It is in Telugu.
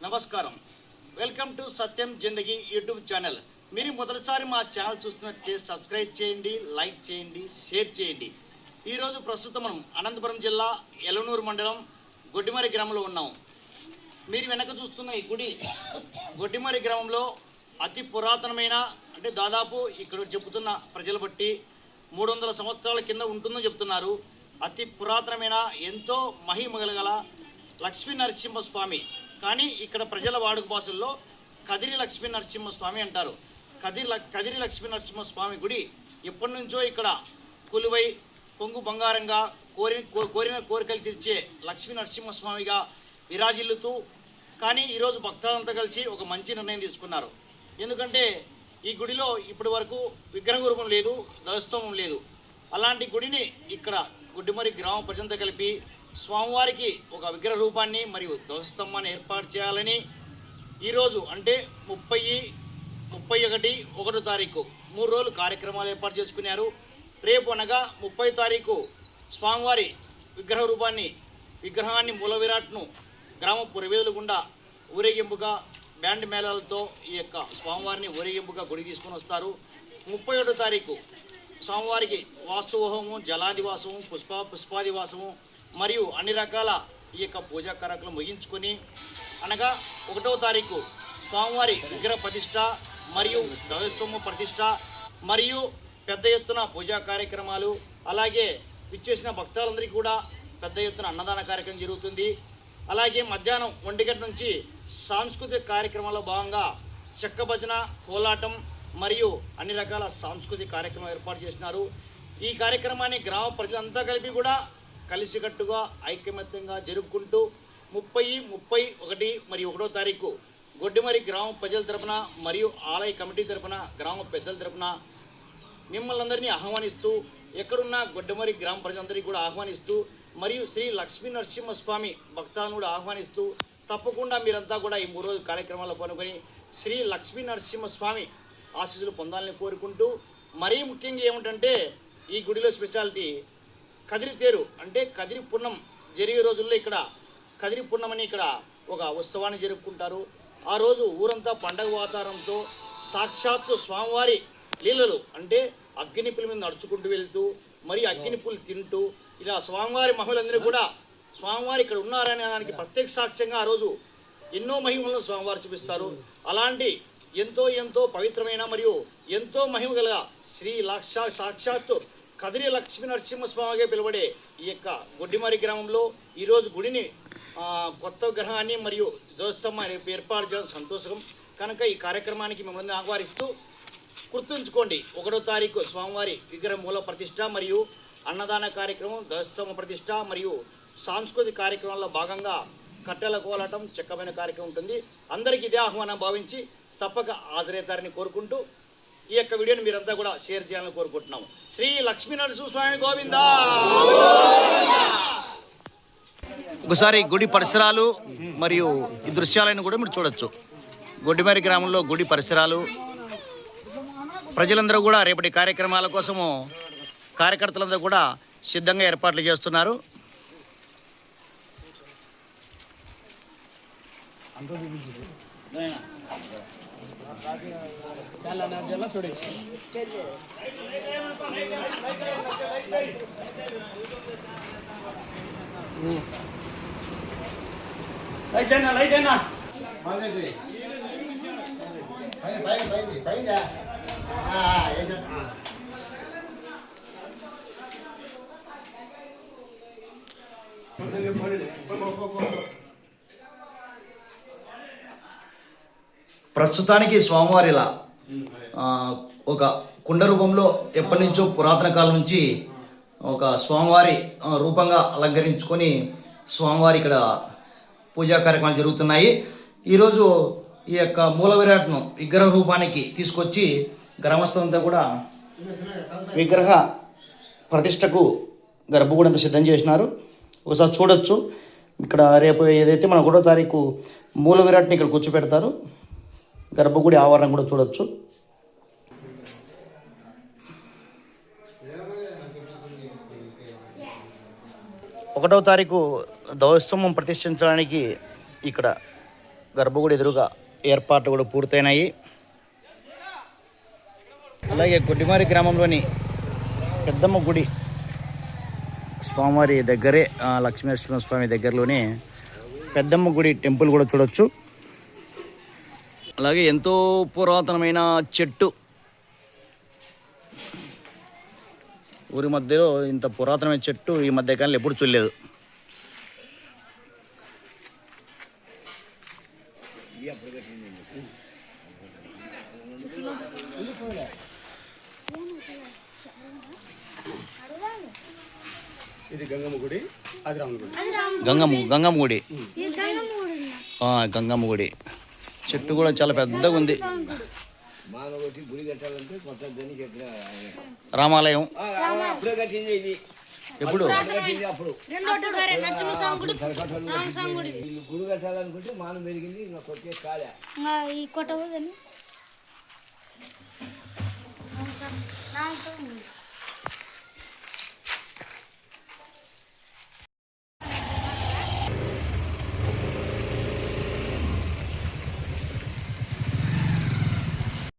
నమస్కారం, welcome to Satyam Zindagi YouTube channel. మీరు మొదటిసారి మా ఛానల్ చూస్తున్నట్లయితే సబ్స్క్రైబ్ చేయండి, లైక్ చేయండి, షేర్ చేయండి. ఈరోజు ప్రస్తుతం మనం అనంతపురం జిల్లా ఎలనూరు మండలం గొడ్డిమరి గ్రామంలో ఉన్నాం. మీరు వెనక చూస్తున్న ఈ గుడి గొడ్డిమరి గ్రామంలో అతి పురాతనమైన, అంటే దాదాపు ఇక్కడ చెబుతున్న ప్రజలు బట్టి 300 సంవత్సరాల కింద ఉంటుందని చెప్తున్నారు. అతి పురాతనమైన, ఎంతో మహిమగల లక్ష్మీ నరసింహస్వామి. కానీ ఇక్కడ ప్రజల వాడుక భాషల్లో కదిరి లక్ష్మీ నరసింహస్వామి అంటారు. కదిరి లక్ష్మీ నరసింహస్వామి గుడి ఎప్పటి నుంచో ఇక్కడ కొలువై పొంగు బంగారంగా కోరిన కోరికలు తీర్చే లక్ష్మీ నరసింహస్వామిగా విరాజిల్లుతూ, కానీ ఈరోజు భక్తులంతా కలిసి ఒక మంచి నిర్ణయం తీసుకున్నారు. ఎందుకంటే ఈ గుడిలో ఇప్పటి వరకు విగ్రహ రూపం లేదు, ధ్వజస్తంభం లేదు. అలాంటి గుడిని ఇక్కడ గొడ్డిమరి గ్రామ ప్రజలతో కలిపి స్వామివారికి ఒక విగ్రహ రూపాన్ని మరియు ధ్వజస్తంభాన్ని ఏర్పాటు చేయాలని ఈరోజు, అంటే 30, 31, 1 తారీఖు 3 రోజులు కార్యక్రమాలు ఏర్పాటు చేసుకున్నారు. రేపు అనగా 30 తారీఖు స్వామివారి విగ్రహాన్ని మూల విరాట్ను గ్రామ పురవేదుల గుండా ఊరేగింపుగా బ్యాండ్ మేళాలతో ఈ యొక్క స్వామివారిని ఊరేగింపుగా గుడి తీసుకొని వస్తారు. 31 తారీఖు స్వామివారికి వాస్తుహోమము, జలాదివాసము, పుష్పాదివాసము మరియు అన్ని రకాల ఈ యొక్క పూజా కార్యక్రమాలు ముగించుకొని, అనగా 1వ తారీఖు స్వామివారి విగ్రహ ప్రతిష్ట మరియు ధ్వజస్తంభ ప్రతిష్ట మరియు పెద్ద ఎత్తున పూజా కార్యక్రమాలు, అలాగే విచ్చేసిన భక్తులందరికీ కూడా పెద్ద ఎత్తున అన్నదాన కార్యక్రమం జరుగుతుంది. అలాగే మధ్యాహ్నం 1 గంట నుంచి సాంస్కృతిక కార్యక్రమాల్లో భాగంగా చెక్క భజన, కోలాటం మరియు అన్ని రకాల సాంస్కృతిక కార్యక్రమాలు ఏర్పాటు చేసినారు. ఈ కార్యక్రమాన్ని గ్రామ ప్రజలంతా కలిపి కూడా కలిసికట్టుగా ఐకమత్యంగా జరుపుకుంటూ 30, 31 మరియు 1వ తారీఖు గొడ్డిమరి గ్రామ ప్రజల తరపున మరియు ఆలయ కమిటీ తరపున, గ్రామ పెద్దల తరపున మిమ్మల్ని అందరినీ ఆహ్వానిస్తూ, ఎక్కడున్న గొడ్డిమరి గ్రామ ప్రజలందరికీ కూడా ఆహ్వానిస్తూ, మరియు శ్రీ లక్ష్మీ నరసింహస్వామి భక్తులను కూడా ఆహ్వానిస్తూ, తప్పకుండా మీరంతా కూడా ఈ 3 రోజుల కార్యక్రమాల్లో పాల్గొని శ్రీ లక్ష్మీ నరసింహస్వామి ఆశీస్సులు పొందాలని కోరుకుంటూ, మరీ ముఖ్యంగా ఏమిటంటే ఈ గుడిలో స్పెషాలిటీ కదిరి తేరు, అంటే కదిరి పున్నం జరిగే రోజుల్లో ఇక్కడ కదిరి పున్నం అని ఇక్కడ ఒక ఉత్సవాన్ని జరుపుకుంటారు. ఆ రోజు ఊరంతా పండగ వాతావరణంతో సాక్షాత్తు స్వామివారి లీలలు, అంటే అగ్గినిప్పుల మీద నడుచుకుంటూ వెళ్తూ మరియు అగ్గినిప్పులు తింటూ, ఇలా స్వామివారి మహిళలందరూ కూడా స్వామివారి ఇక్కడ ఉన్నారనే దానికి ప్రత్యక్ష సాక్ష్యంగా ఆ రోజు ఎన్నో మహిమలను స్వామివారు చూపిస్తారు. అలాంటి ఎంతో పవిత్రమైన మరియు ఎంతో మహిమ గల శ్రీ సాక్షాత్తు కదిరి లక్ష్మీ నరసింహస్వామిగా పిలువడే ఈ యొక్క గొడ్డిమరి గ్రామంలో ఈరోజు గుడిని కొత్త విగ్రహాన్ని మరియు ధ్వజస్తంభాన్ని ఏర్పాటు చేయడం సంతోషం. కనుక ఈ కార్యక్రమానికి మిమ్మల్ని ఆహ్వానిస్తూ, గుర్తుంచుకోండి, 1వ తారీఖు స్వామివారి విగ్రహ మూల ప్రతిష్ట మరియు అన్నదాన కార్యక్రమం, ధ్వజస్తంభ ప్రతిష్ట మరియు సాంస్కృతిక కార్యక్రమాల్లో భాగంగా కట్టెల కోలాటం, చెక్కమైన కార్యక్రమం ఉంటుంది. అందరికీ ఇదే ఆహ్వానం భావించి తప్పక హాజరవుతారని కోరుకుంటూ ఈ యొక్క వీడియోని మీరంతా కూడా షేర్ చేయాలని కోరుకుంటున్నాము. శ్రీ లక్ష్మీ నరసింహస్వామి గోవిందా. ఒకసారి గుడి పరిసరాలు మరియు ఈ దృశ్యాలను కూడా మీరు చూడొచ్చు. గొడ్డిమరి గ్రామంలో గుడి పరిసరాలు, ప్రజలందరూ కూడా రేపటి కార్యక్రమాల కోసము కార్యకర్తలందరూ కూడా సిద్ధంగా ఏర్పాట్లు చేస్తున్నారు. ప్రస్తుతానికి స్వామివారి ఇలా ఒక కుండ రూపంలో ఎప్పటి నుంచో పురాతన కాలం నుంచి ఒక స్వామివారి రూపంగా అలంకరించుకొని స్వామివారి ఇక్కడ పూజా కార్యక్రమాలు జరుగుతున్నాయి. ఈరోజు ఈ యొక్క మూల విరాట్ను విగ్రహ రూపానికి తీసుకొచ్చి గ్రామస్తులంతా కూడా విగ్రహ ప్రతిష్టకు గర్భగుడి అంతా సిద్ధం చేసినారు. ఒకసారి చూడొచ్చు. ఇక్కడ రేపు ఏదైతే మన 1వ తారీఖు మూల విరాట్ని ఇక్కడ కూర్చోపెడతారు. గర్భగుడి ఆవరణ కూడా చూడొచ్చు. 1వ తారీఖు ధ్వజస్తంభం ప్రతిష్ఠించడానికి ఇక్కడ గర్భగుడి ఎదురుగా ఏర్పాట్లు కూడా పూర్తయినాయి. అలాగే గొడ్డిమారి గ్రామంలోని పెద్దమ్మ గుడి స్వామివారి దగ్గరే, లక్ష్మీనరసింహస్వామి దగ్గరలోనే పెద్దమ్మ గుడి టెంపుల్ కూడా చూడొచ్చు. అలాగే ఎంతో పురాతనమైన చెట్టు, ఊరి మధ్యలో ఇంత పురాతనమైన చెట్టు ఈ మధ్య కాలంలో ఎప్పుడు చూడలేదు. ఇది గంగమ్మ గుడి, అది రాముల గుడి. గంగమ్మ గుడి, గంగమ్మ గుడి చెట్టు కూడా చాలా పెద్దగా ఉంది. రామాలయం ఎప్పుడు గుడి కట్టాలనుకుంటే మానం పెరిగింది, ఇంకా కొట్టే కాలే ఈ కొట్ట